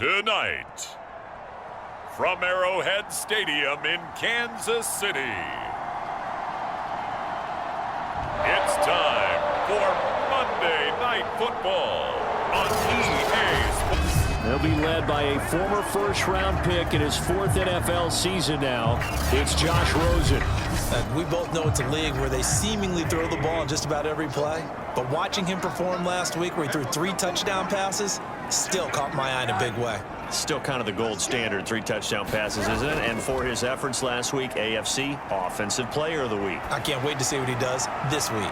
Tonight, from Arrowhead Stadium in Kansas City, it's time for Monday Night Football on EA Sports. They'll be led by a former first-round pick in his fourth NFL season now. It's Josh Rosen. We both know it's a league where they seemingly throw the ball in just about every play. But watching him perform last week where he threw 3 touchdown passes still caught my eye in a big way. Still kind of the gold standard, 3 touchdown passes, isn't it? And for his efforts last week, AFC Offensive Player of the Week. I can't wait to see what he does this week.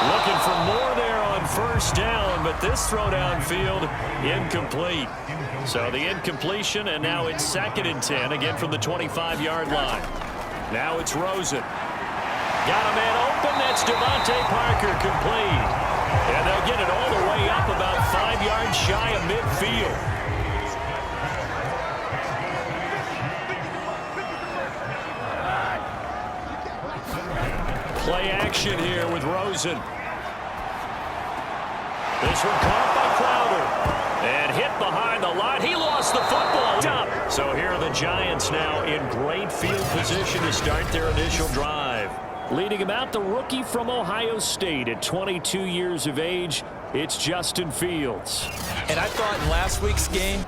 Looking for more there on first down, but this throw downfield incomplete. So the incompletion, and now it's 2nd and 10, again from the 25-yard line. Now it's Rosen. Got a man open. That's Devontae Parker, complete. And they'll get it all the way up about 5 yards shy of midfield. Play action here with Rosen. This one caught by Crowder. And hit behind the line. He lost the football. Top. So here are the Giants now in great field position to start their initial drive. Leading him out, the rookie from Ohio State at 22 years of age, it's Justin Fields. And I thought in last week's game,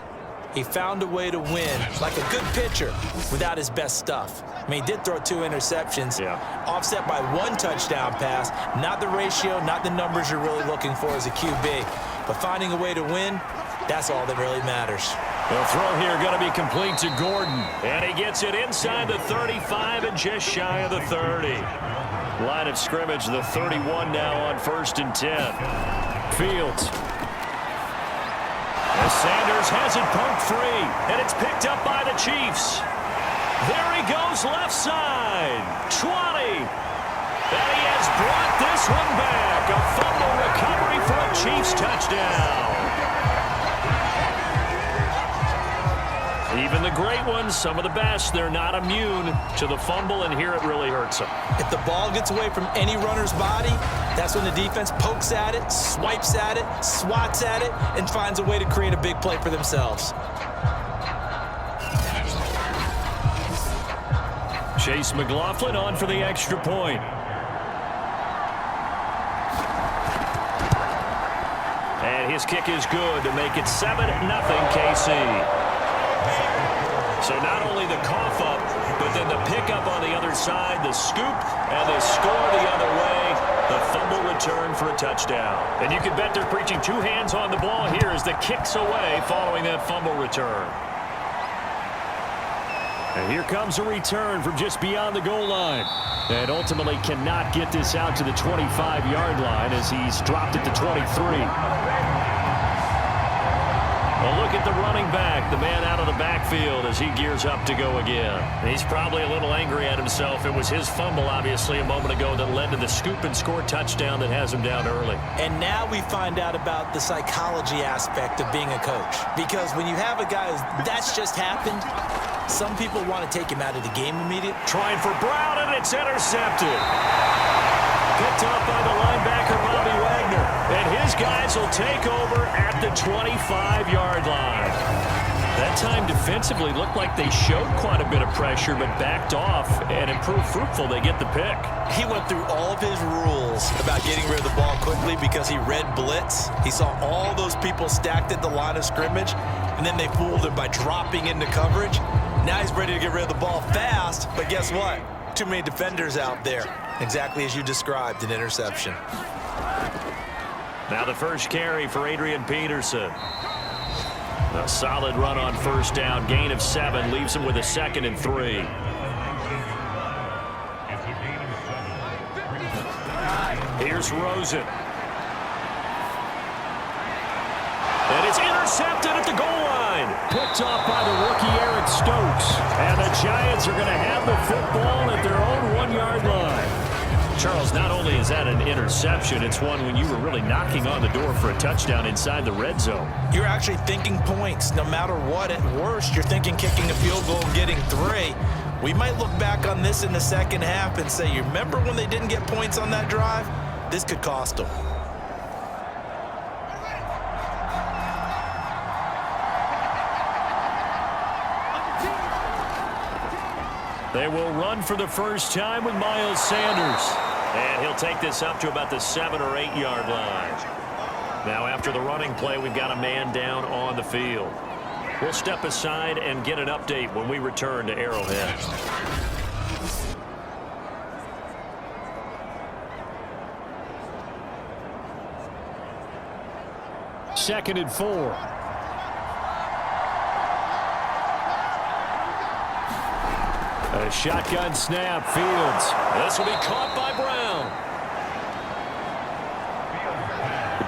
he found a way to win like a good pitcher without his best stuff. I mean, he did throw 2 interceptions, offset by 1 touchdown pass. Not the ratio, not the numbers you're really looking for as a QB. But finding a way to win, that's all that really matters. The throw here going to be complete to Gordon. And he gets it inside the 35 and just shy of the 30. Line of scrimmage, the 31 now on 1st and 10. Fields. As Sanders has it poked free. And it's picked up by the Chiefs. There he goes left side. 20. And he has brought this one back. A fumble recovery for a Chiefs touchdown. Even the great ones, some of the best, they're not immune to the fumble, and here it really hurts them. If the ball gets away from any runner's body, that's when the defense pokes at it, swipes at it, swats at it, and finds a way to create a big play for themselves. Chase McLaughlin on for the extra point. And his kick is good to make it 7-0 KC. So not only the cough up, but then the pickup on the other side, the scoop, and the score the other way. The fumble return for a touchdown. And you can bet they're preaching 2 hands on the ball here as the kick's away following that fumble return. And here comes a return from just beyond the goal line. And ultimately cannot get this out to the 25-yard line as he's dropped it to 23. Well, look at the running back, the man out of the backfield as he gears up to go again. He's probably a little angry at himself. It was his fumble, obviously, a moment ago that led to the scoop and score touchdown that has him down early. And now we find out about the psychology aspect of being a coach. Because when you have a guy that's just happened, some people want to take him out of the game immediately. Trying for Brown, and it's intercepted. Picked up by the linebacker, Bobby Wagner. And his guys will take over at the 25-yard line. That time defensively looked like they showed quite a bit of pressure, but backed off and improved fruitful. They get the pick. He went through all of his rules about getting rid of the ball quickly because he read blitz. He saw all those people stacked at the line of scrimmage, and then they fooled him by dropping into coverage. Now he's ready to get rid of the ball fast, but guess what? Too many defenders out there. Exactly as you described, an interception. Now the first carry for Adrian Peterson. A solid run on first down. Gain of 7 leaves him with a 2nd and 3. Here's Rosen. And it's intercepted at the goal line. Picked off by the rookie Eric Stokes. And the Giants are going to have the football at their own 1-yard line. Charles, not only is that an interception, it's one when you were really knocking on the door for a touchdown inside the red zone. You're actually thinking points. No matter what, at worst, you're thinking kicking a field goal and getting 3. We might look back on this in the second half and say, you remember when they didn't get points on that drive? This could cost them. They will run for the first time with Miles Sanders. And he'll take this up to about the 7 or 8 yard line. Now after the running play, we've got a man down on the field. We'll step aside and get an update when we return to Arrowhead. Second and 4. A shotgun snap, Fields. This will be caught by Brown.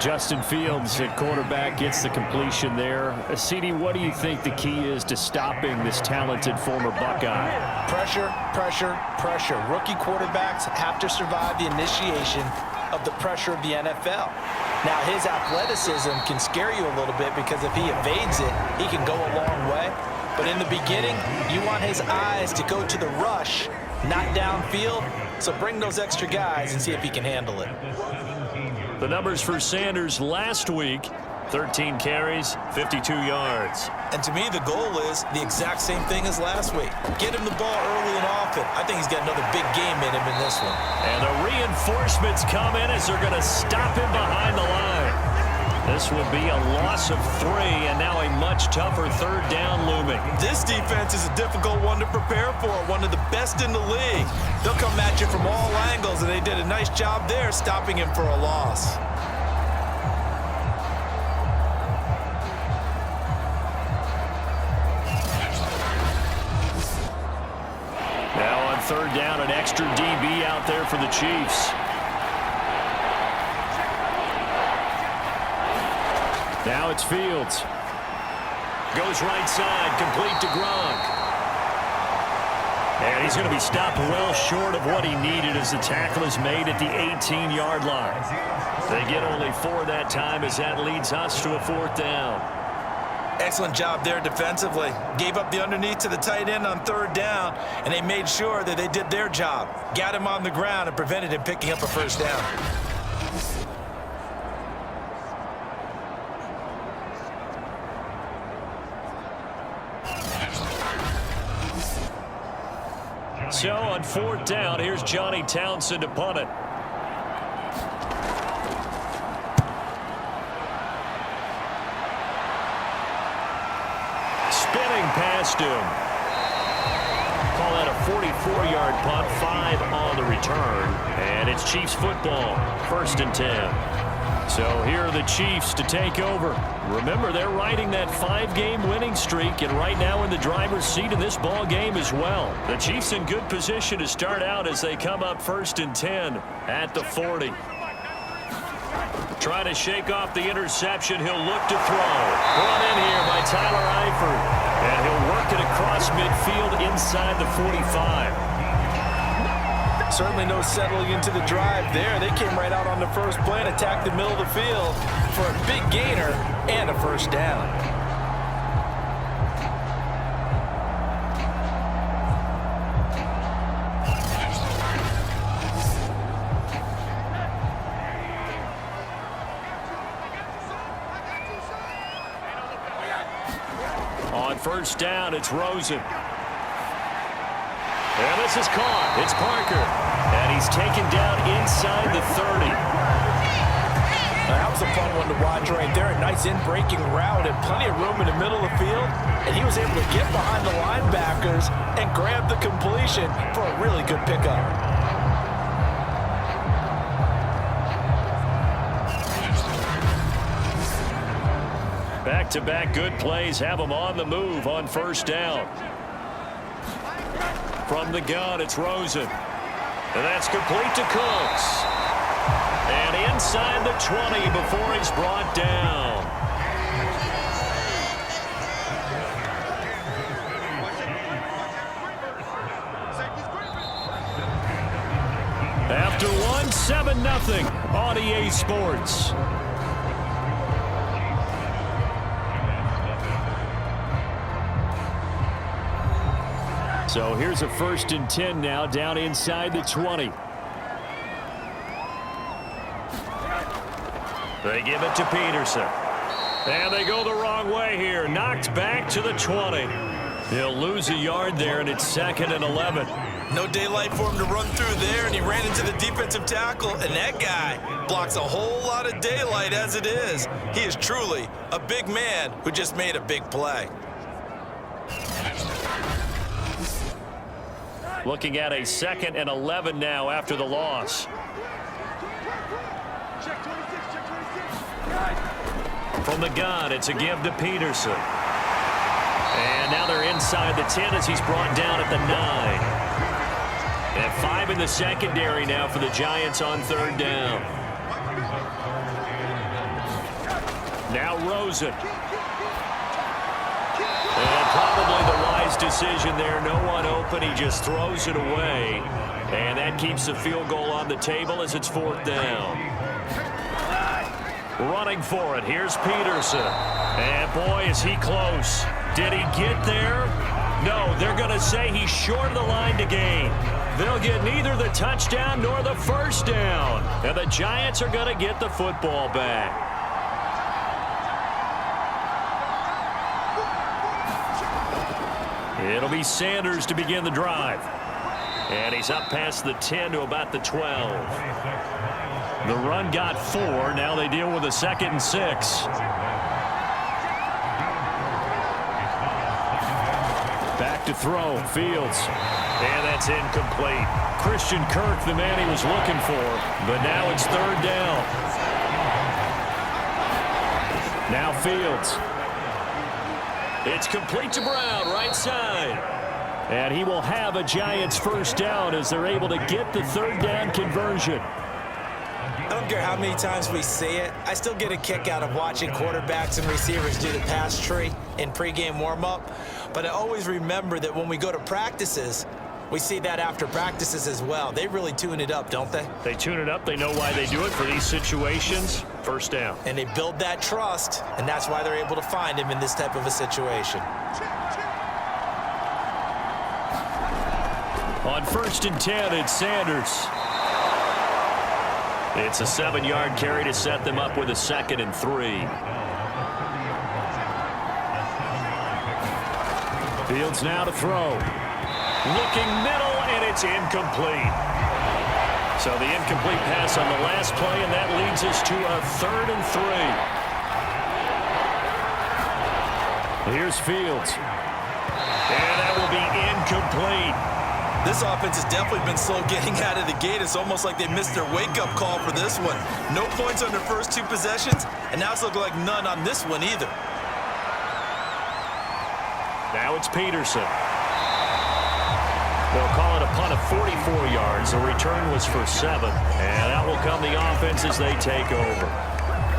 Justin Fields at quarterback gets the completion there. CD, what do you think the key is to stopping this talented former Buckeye? Pressure, pressure, pressure. Rookie quarterbacks have to survive the initiation of the pressure of the NFL. Now, his athleticism can scare you a little bit because if he evades it, he can go a long way. But in the beginning, you want his eyes to go to the rush, not downfield. So bring those extra guys and see if he can handle it. The numbers for Sanders last week, 13 carries, 52 yards. And to me, the goal is the exact same thing as last week. Get him the ball early and often. I think he's got another big game in him in this one. And the reinforcements come in as they're going to stop him behind the line. This will be a loss of 3, and now a much tougher third down looming. This defense is a difficult one to prepare for, one of the best in the league. They'll come at you from all angles, and they did a nice job there stopping him for a loss. Now on third down, an extra DB out there for the Chiefs. Now it's Fields. Goes right side, complete to Gronk. And he's going to be stopped well short of what he needed as the tackle is made at the 18-yard line. They get only 4 that time as that leads us to a 4th down. Excellent job there defensively. Gave up the underneath to the tight end on third down, and they made sure that they did their job. Got him on the ground and prevented him picking up a first down. So on 4th down, here's Johnny Townsend to punt it. Spinning past him. Call that a 44-yard punt, 5 on the return. And it's Chiefs football, 1st and 10. So here are the Chiefs to take over. Remember, they're riding that 5-game winning streak, and right now in the driver's seat in this ball game as well. The Chiefs in good position to start out as they come up 1st and 10 at the 40. Trying to shake off the interception. He'll look to throw. Brought in here by Tyler Eifert. And he'll work it across midfield inside the 45. Certainly no settling into the drive there. They came right out on the first play and attacked the middle of the field for a big gainer and a first down. On 1st down, it's Rosen. And this is caught. It's Parker. And he's taken down inside the 30. That was a fun one to watch right there. A nice in-breaking route and plenty of room in the middle of the field. And he was able to get behind the linebackers and grab the completion for a really good pickup. Back-to-back good plays have them on the move on 1st down. From the gun, it's Rosen. And that's complete to Cooks. And inside the 20 before he's brought down. After one, 7-0 on EA Sports. So here's a 1st and 10 now, down inside the 20. They give it to Peterson. And they go the wrong way here. Knocked back to the 20. He'll lose a yard there, and it's 2nd and 11. No daylight for him to run through there, and he ran into the defensive tackle, and that guy blocks a whole lot of daylight as it is. He is truly a big man who just made a big play. Looking at a 2nd and 11 now after the loss. From the gun, it's a give to Peterson. And now they're inside the 10 as he's brought down at the 9. And 5 in the secondary now for the Giants on 3rd down. Now Rosen. And probably the wise decision there. No one open. He just throws it away. And that keeps the field goal on the table as it's 4th down. Running for it. Here's Peterson. And boy, is he close. Did he get there? No, they're going to say he's short of the line to gain. They'll get neither the touchdown nor the 1st down. And the Giants are going to get the football back. It'll be Sanders to begin the drive. And he's up past the 10 to about the 12. The run got 4. Now they deal with a 2nd and 6. Back to throw. Fields. And that's incomplete. Christian Kirk, the man he was looking for. But now it's 3rd down. Now Fields. It's complete to Brown, right side. And he will have a Giants 1st down as they're able to get the 3rd down conversion. I don't care how many times we see it. I still get a kick out of watching quarterbacks and receivers do the pass tree in pregame warm-up. But I always remember that when we go to practices, we see that after practices as well. They really tune it up, don't they? They tune it up. They know why they do it for these situations. 1st down. And they build that trust, and that's why they're able to find him in this type of a situation. On 1st and 10, it's Sanders. It's a 7-yard carry to set them up with a 2nd and 3. Fields now to throw. Looking middle, and it's incomplete. So the incomplete pass on the last play, and that leads us to a 3rd and 3. Here's Fields. And that will be incomplete. This offense has definitely been slow getting out of the gate. It's almost like they missed their wake-up call for this one. No points on their first 2 possessions, and now it's looking like none on this one either. Now it's Peterson. They'll call it a punt of 44 yards. The return was for 7. And out will come the offense as they take over.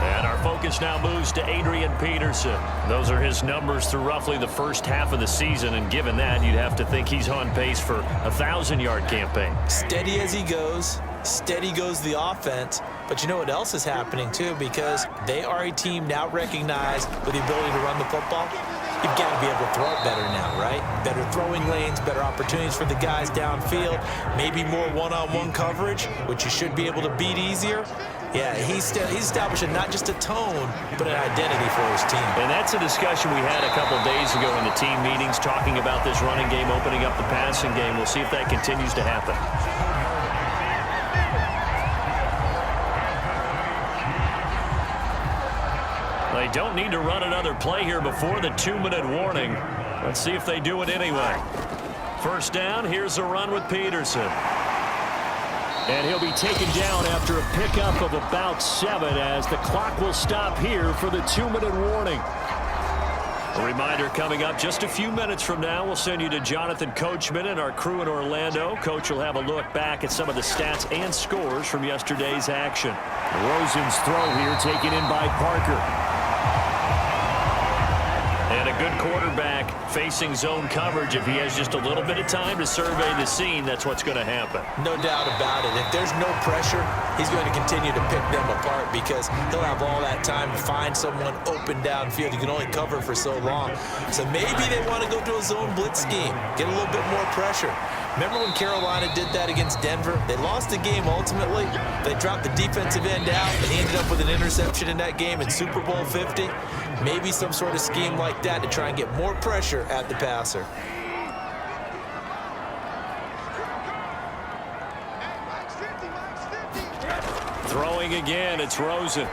And our focus now moves to Adrian Peterson. Those are his numbers through roughly the first half of the season. And given that, you'd have to think he's on pace for a 1,000-yard campaign. Steady as he goes. Steady goes the offense. But you know what else is happening, too? Because they are a team now recognized with the ability to run the football. You've got to be able to throw it better now, right? Better throwing lanes, better opportunities for the guys downfield, maybe more one-on-one coverage, which you should be able to beat easier. Yeah, he's establishing not just a tone, but an identity for his team. And that's a discussion we had a couple days ago in the team meetings, talking about this running game, opening up the passing game. We'll see if that continues to happen. They don't need to run another play here before the 2-minute warning. Let's see if they do it anyway. 1st down, here's a run with Peterson. And he'll be taken down after a pickup of about 7 as the clock will stop here for the 2-minute warning. A reminder coming up just a few minutes from now. We'll send you to Jonathan Coachman and our crew in Orlando. Coach will have a look back at some of the stats and scores from yesterday's action. Rosen's throw here taken in by Parker. And a good quarterback facing zone coverage. If he has just a little bit of time to survey the scene, that's what's going to happen. No doubt about it. If there's no pressure, he's going to continue to pick them apart because he'll have all that time to find someone open downfield. You can only cover for so long. So maybe they want to go to a zone blitz scheme, get a little bit more pressure. Remember when Carolina did that against Denver? They lost the game ultimately. They dropped the defensive end out, and he ended up with an interception in that game in Super Bowl 50. Maybe some sort of scheme like that to try and get more pressure at the passer. Throwing again, it's Rosen.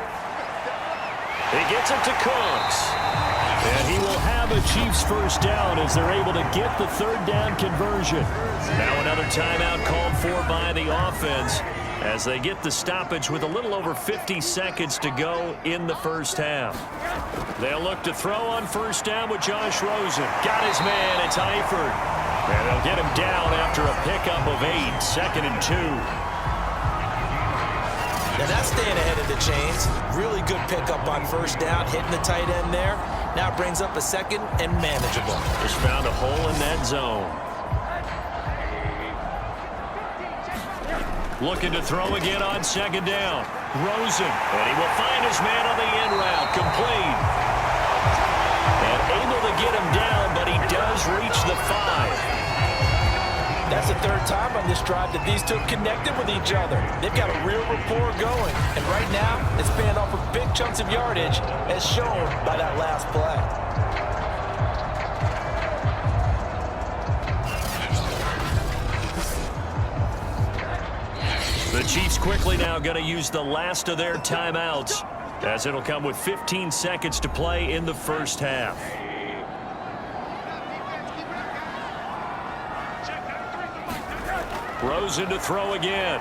He gets it to Cooks. And he will have a Chiefs first down as they're able to get the third down conversion. Now another timeout called for by the offense as they get the stoppage with a little over 50 seconds to go in the first half. They'll look to throw on first down with Josh Rosen. Got his man, it's Eifert. And they'll get him down after a pickup of 8, 2nd and 2. Now that's staying ahead of the chains. Really good pickup on first down, hitting the tight end there. Now brings up a 2nd and manageable. Just found a hole in that zone. Looking to throw again on 2nd down. Rosen, and he will find his man on the end route, complete. And able to get him down, but he does reach the 5. That's the third time on this drive that these two have connected with each other. They've got a real rapport going. And right now, it's paying off with big chunks of yardage, as shown by that last play. The Chiefs quickly now going to use the last of their timeouts, as it'll come with 15 seconds to play in the first half. Rosen to throw again.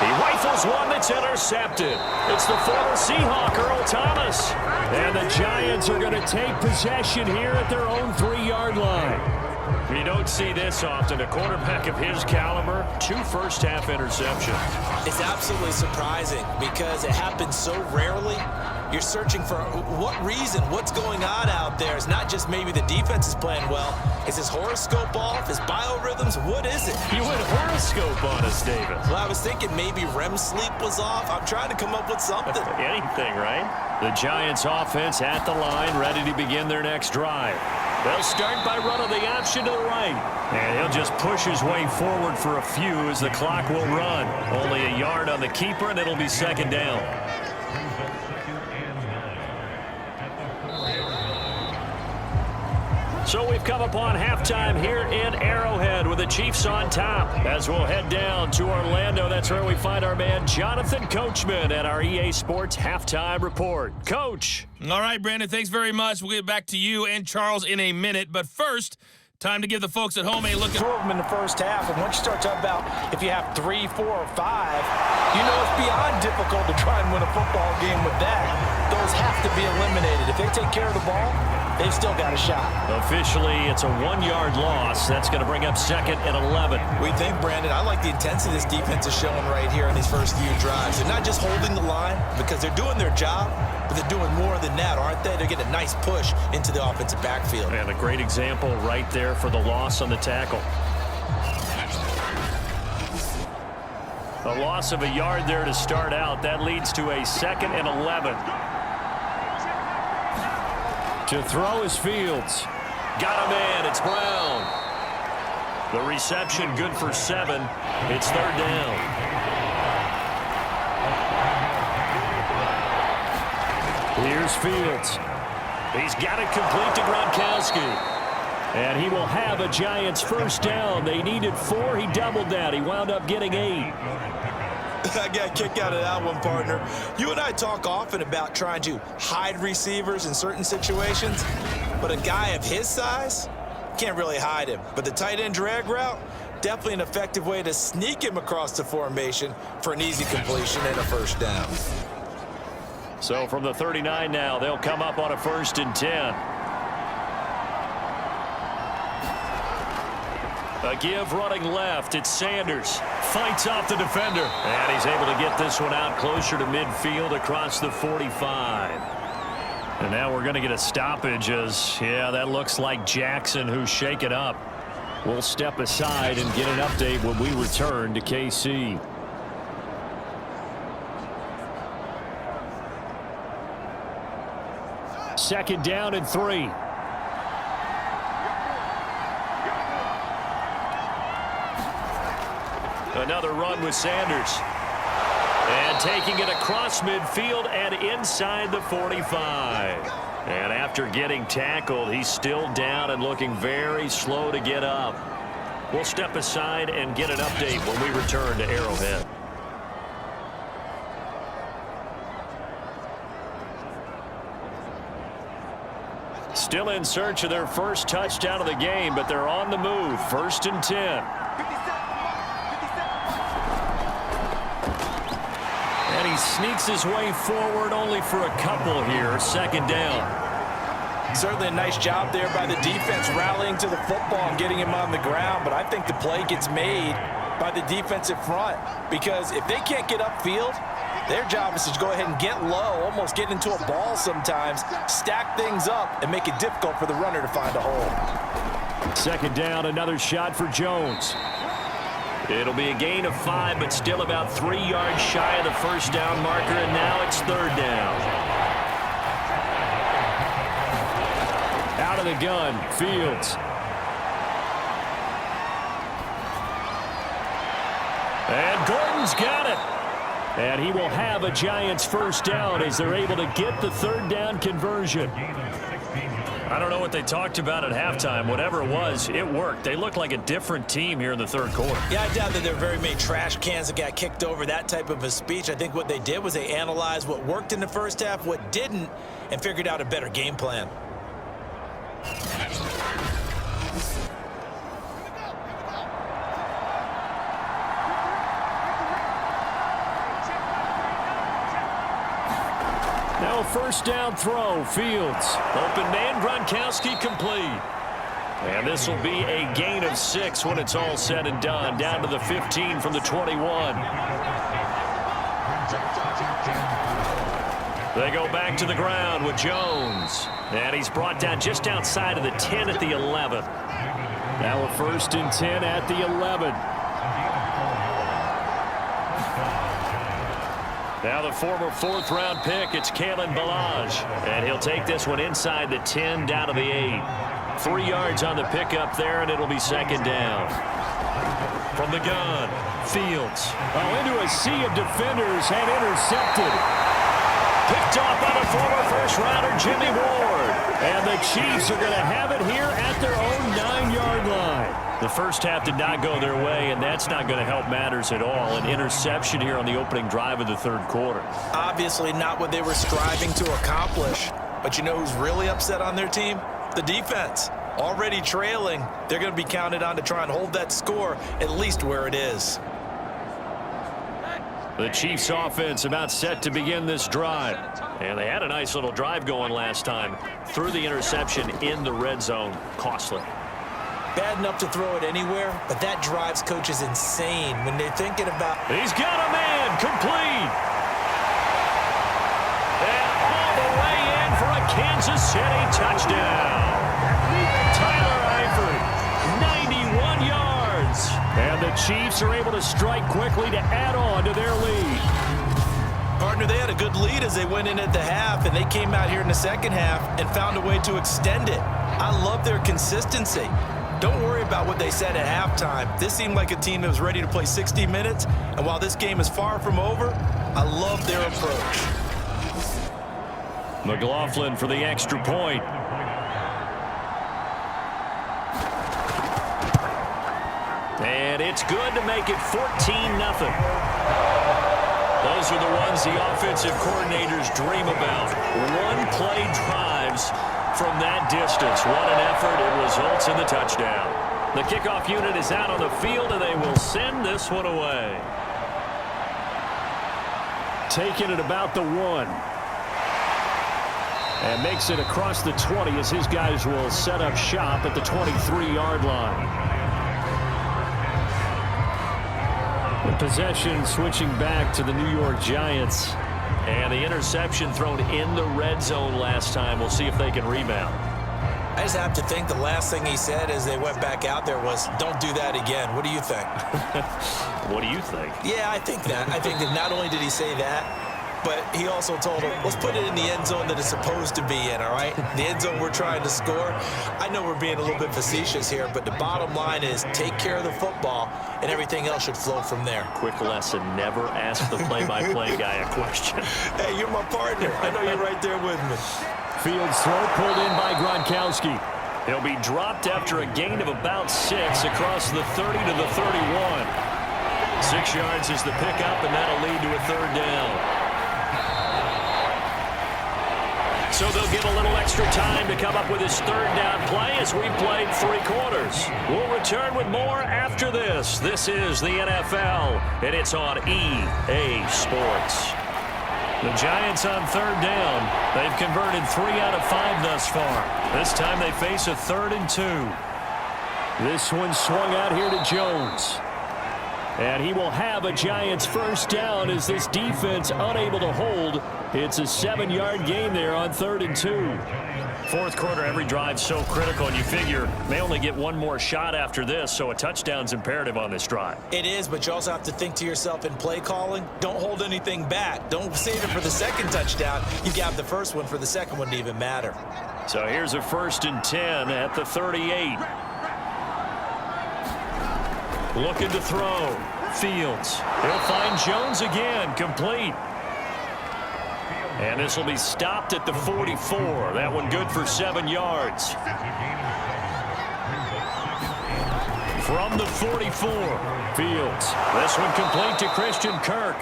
He rifles one that's intercepted. It's the former Seahawk, Earl Thomas. And the Giants are going to take possession here at their own 3-yard line. You don't see this often. A quarterback of his caliber, 2 first-half interceptions. It's absolutely surprising because it happens so rarely. You're searching for what reason, what's going on out there. It's not just maybe the defense is playing well. Is his horoscope off? His biorhythms? What is it? You went horoscope on us, David. Well, I was thinking maybe REM sleep was off. I'm trying to come up with something. Anything, right? The Giants offense at the line, ready to begin their next drive. They'll start by running the option to the right. And he'll just push his way forward for a few as the clock will run. Only a yard on the keeper, and it'll be 2nd down. So we've come upon halftime here in Arrowhead with the Chiefs on top. As we'll head down to Orlando, that's where we find our man Jonathan Coachman at our EA Sports Halftime Report. Coach. All right, Brandon, thanks very much. We'll get back to you and Charles in a minute. But first, time to give the folks at home a look at... 2 of them in the first half, and once you start talking about if you have 3, 4, or 5, you know it's beyond difficult to try and win a football game with that. Those have to be eliminated. If they take care of the ball, they've still got a shot. Officially, it's a 1-yard loss. That's going to bring up 2nd and 11. We think, Brandon, I like the intensity this defense is showing right here in these first few drives. They're not just holding the line because they're doing their job, but they're doing more than that, aren't they? They're getting a nice push into the offensive backfield. And a great example right there for the loss on the tackle. A loss of a yard there to start out. That leads to a 2nd and 11. To throw is Fields. Got him in. It's Brown. The reception good for 7. It's 3rd down. Here's Fields. He's got it complete to Gronkowski. And he will have a Giants first down. They needed 4. He doubled that. He wound up getting 8. I got a kick out of that one, partner. You and I talk often about trying to hide receivers in certain situations, but a guy of his size can't really hide him. But the tight end drag route, definitely an effective way to sneak him across the formation for an easy completion and a first down. So from the 39 now, they'll come up on a 1st and 10. A give running left. It's Sanders. Fights off the defender. And he's able to get this one out closer to midfield across the 45. And now we're going to get a stoppage as, yeah, that looks like Jackson who's shaken up. We'll step aside and get an update when we return to KC. Second down and 3. Another run with Sanders. And taking it across midfield and inside the 45. And after getting tackled, he's still down and looking very slow to get up. We'll step aside and get an update when we return to Arrowhead. Still in search of their first touchdown of the game, but they're on the move. 1st and 10. And he sneaks his way forward only for a couple here. 2nd down. Certainly a nice job there by the defense rallying to the football and getting him on the ground, but I think the play gets made by the defensive front because if they can't get upfield, their job is to go ahead and get low, almost get into a ball sometimes, stack things up, and make it difficult for the runner to find a hole. 2nd down, another shot for Jones. It'll be a gain of 5, but still about 3 yards shy of the first down marker, and now it's 3rd down. Out of the gun, Fields. And Gordon's got it. And he will have a Giants first down as they're able to get the 3rd down conversion. I don't know what they talked about at halftime. Whatever it was, it worked. They look like a different team here in the 3rd quarter. Yeah, I doubt that there were very many trash cans that got kicked over, that type of a speech. I think what they did was they analyzed what worked in the first half, what didn't, and figured out a better game plan. Now a first down throw, Fields. Open man, Gronkowski complete. And this will be a gain of 6 when it's all said and done. Down to the 15 from the 21. They go back to the ground with Jones. And he's brought down just outside of the 10 at the 11. Now a 1st and 10 at the 11. Now the former 4th-round pick, it's Kalen Ballage. And he'll take this one inside the 10 down to the 8. 3 yards on the pickup there, and it'll be 2nd down. From the gun, Fields. Oh, into a sea of defenders and intercepted. Picked off by the former first-rounder, Jimmy Ward. And the Chiefs are going to have it here at their own 9-yard line. The first half did not go their way, and that's not going to help matters at all. An interception here on the opening drive of the 3rd quarter. Obviously not what they were striving to accomplish. But you know who's really upset on their team? The defense. Already trailing, they're going to be counted on to try and hold that score at least where it is. The Chiefs offense about set to begin this drive. And they had a nice little drive going last time. Threw the interception in the red zone. Costly. Bad enough to throw it anywhere, but that drives coaches insane when they're thinking about... He's got a man, complete. And all the way in for a Kansas City touchdown. Tyler Eifert, 91 yards. And the Chiefs are able to strike quickly to add on to their lead. Partner, they had a good lead as they went in at the half, and they came out here in the 2nd half and found a way to extend it. I love their consistency. Don't worry about what they said at halftime. This seemed like a team that was ready to play 60 minutes, and while this game is far from over, I love their approach. McLaughlin for the extra point. And it's good to make it 14-0. Those are the ones the offensive coordinators dream about. One-play drives from that distance. What an effort. It results in the touchdown. The kickoff unit is out on the field, and they will send this one away. Taking it about the 1. And makes it across the 20 as his guys will set up shop at the 23-yard line. The possession switching back to the New York Giants. And the interception thrown in the red zone last time. We'll see if they can rebound. I just have to think the last thing he said as they went back out there was, don't do that again. What do you think? What do you think? Yeah, I think that. I think that not only did he say that, but he also told him, let's put it in the end zone that it's supposed to be in, all right? The end zone we're trying to score. I know we're being a little bit facetious here, but the bottom line is take care of the football, and everything else should flow from there. Quick lesson, never ask the play-by-play guy a question. Hey, you're my partner. I know you're right there with me. Fields throw pulled in by Gronkowski. He'll be dropped after a gain of about 6 across the 30 to the 31. 6 yards is the pickup, and that'll lead to a 3rd down. So they'll get a little extra time to come up with his 3rd down play as we've played 3 quarters. We'll return with more after this. This is the NFL, and it's on EA Sports. The Giants on 3rd down. They've converted 3 out of 5 thus far. This time they face a 3rd and 2. This one swung out here to Jones. And he will have a Giants 1st down as this defense unable to hold. It's a 7-yard gain there on 3rd and 2. 4th quarter, every drive so critical, and you figure may only get one more shot after this, so a touchdown's imperative on this drive. It is, but you also have to think to yourself in play calling, don't hold anything back. Don't save it for the 2nd touchdown. You got the 1st one for the 2nd one to even matter. So here's a 1st and 10 at the 38. Looking to throw. Fields. He'll find Jones again. Complete. And this will be stopped at the 44. That one good for 7 yards. From the 44. Fields. This one complete to Christian Kirk.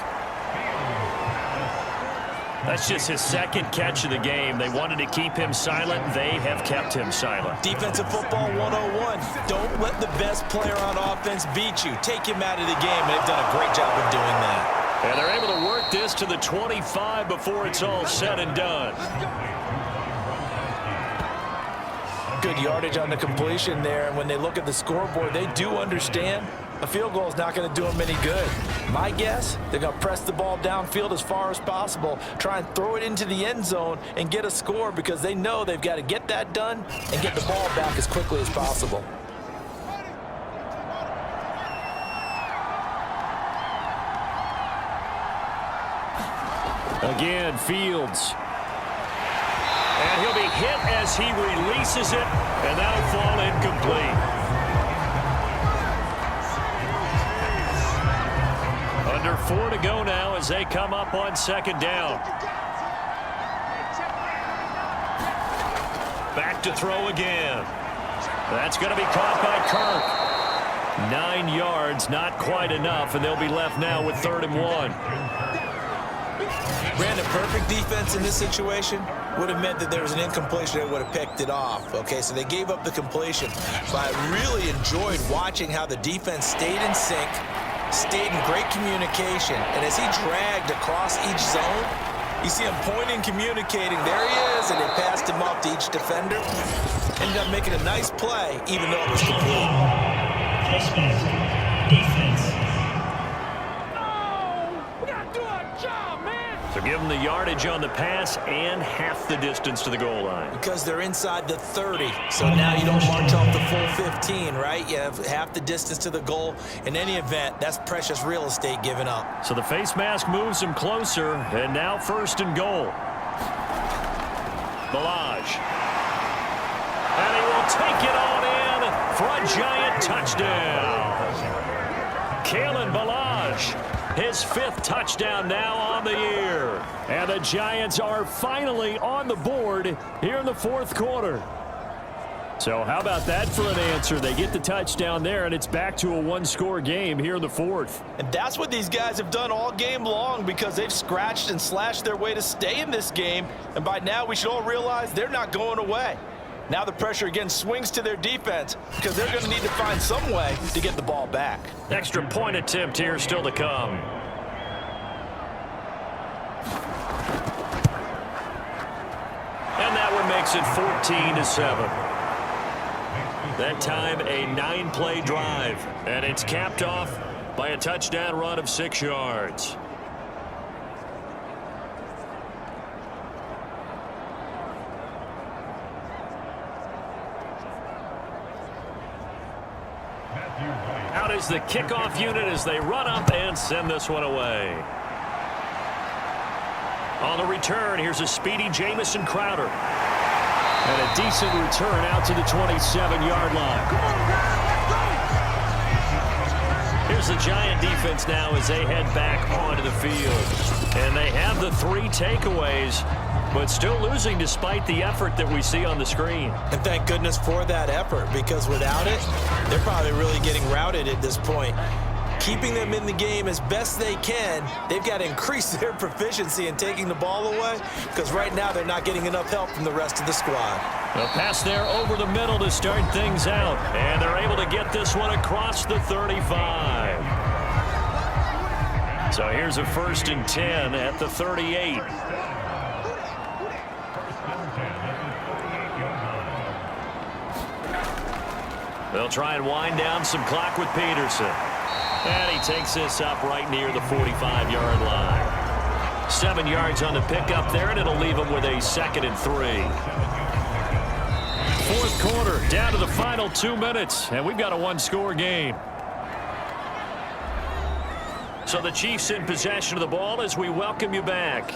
That's just his 2nd catch of the game. They wanted to keep him silent. They have kept him silent. Defensive football 101. Don't let the best player on offense beat you. Take him out of the game. They've done a great job of doing that. And they're able to work this to the 25 before it's all said and done. Good yardage on the completion there. And when they look at the scoreboard, they do understand a field goal is not going to do them any good. My guess, they're going to press the ball downfield as far as possible, try and throw it into the end zone and get a score because they know they've got to get that done and get the ball back as quickly as possible. Again, Fields. And he'll be hit as he releases it, and that'll fall incomplete. Under 4 to go now as they come up on 2nd down. Back to throw again. That's going to be caught by Kirk. 9 yards, not quite enough, and they'll be left now with 3rd and 1. Brandon, perfect defense in this situation would have meant that there was an incompletion that would have picked it off. Okay, so they gave up the completion. But I really enjoyed watching how the defense stayed in sync, stayed in great communication, and as he dragged across each zone, you see him pointing, communicating. There he is, and they passed him off to each defender. Ended up making a nice play, even though it was complete. Defense. So give them the yardage on the pass and half the distance to the goal line. Because they're inside the 30, so now you don't march off the full 15, right? You have half the distance to the goal. In any event, that's precious real estate given up. So the face mask moves him closer, and now 1st and goal. Balaj. And he will take it on in for a Giant touchdown. Kalen Balaj, his 5th touchdown now on the year. And the Giants are finally on the board here in the 4th quarter. So how about that for an answer? They get the touchdown there, and it's back to a 1-score game here in the 4th. And that's what these guys have done all game long because they've scratched and slashed their way to stay in this game. And by now, we should all realize they're not going away. Now the pressure again swings to their defense because they're going to need to find some way to get the ball back. Extra point attempt here still to come. And that one makes it 14-7. That time a 9-play drive, and it's capped off by a touchdown run of 6 yards. Out is the kickoff unit as they run up and send this one away. On the return, here's a speedy Jamison Crowder. And a decent return out to the 27-yard line. Here's the Giant defense now as they head back onto the field. And they have the 3 takeaways, but still losing despite the effort that we see on the screen. And thank goodness for that effort, because without it, they're probably really getting routed at this point. Keeping them in the game as best they can, they've got to increase their proficiency in taking the ball away, because right now they're not getting enough help from the rest of the squad. A pass there over the middle to start things out, and they're able to get this one across the 35. So here's a 1st and 10 at the 38. They'll try and wind down some clock with Peterson. And he takes this up right near the 45-yard line. 7 yards on the pickup there, and it'll leave him with a 2nd and 3. 4th quarter, down to the final 2 minutes, and we've got a 1-score game. So the Chiefs in possession of the ball as we welcome you back.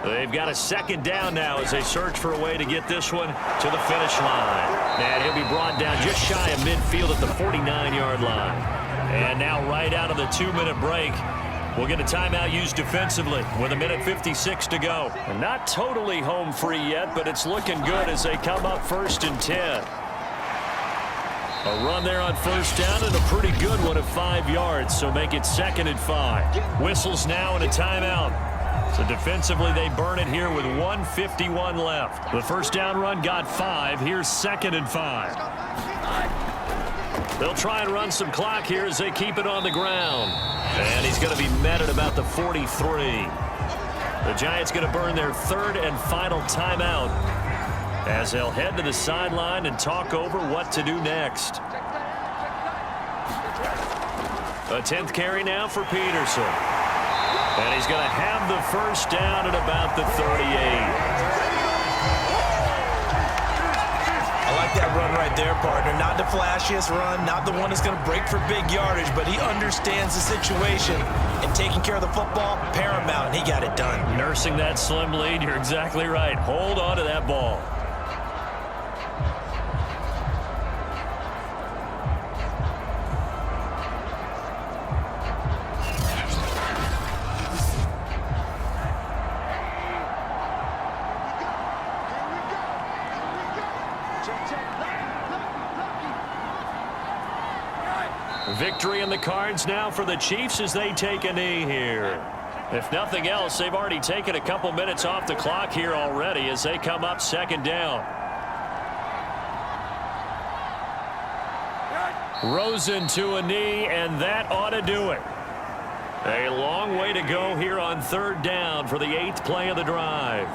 They've got a 2nd down now as they search for a way to get this one to the finish line. And he'll be brought down just shy of midfield at the 49-yard line. And now right out of the 2-minute break, we'll get a timeout used defensively with 1:56 to go. And not totally home free yet, but it's looking good as they come up 1st and 10. A run there on 1st down and a pretty good one of 5 yards, so make it 2nd and 5. Whistles now and a timeout. So defensively, they burn it here with 1:51 left. The 1st down run got 5. Here's 2nd and 5. They'll try and run some clock here as they keep it on the ground. And he's going to be met at about the 43. The Giants going to burn their 3rd and final timeout as they'll head to the sideline and talk over what to do next. A 10th carry now for Peterson. And he's going to have the 1st down at about the 38. I like that run right there, partner. Not the flashiest run, not the one that's going to break for big yardage, but he understands the situation, and taking care of the football, paramount, and he got it done. Nursing that slim lead, you're exactly right. Hold on to that ball. Victory in the cards now for the Chiefs as they take a knee here. If nothing else, they've already taken a couple minutes off the clock here already as they come up 2nd down. Rosen to a knee, and that ought to do it. A long way to go here on 3rd down for the 8th play of the drive.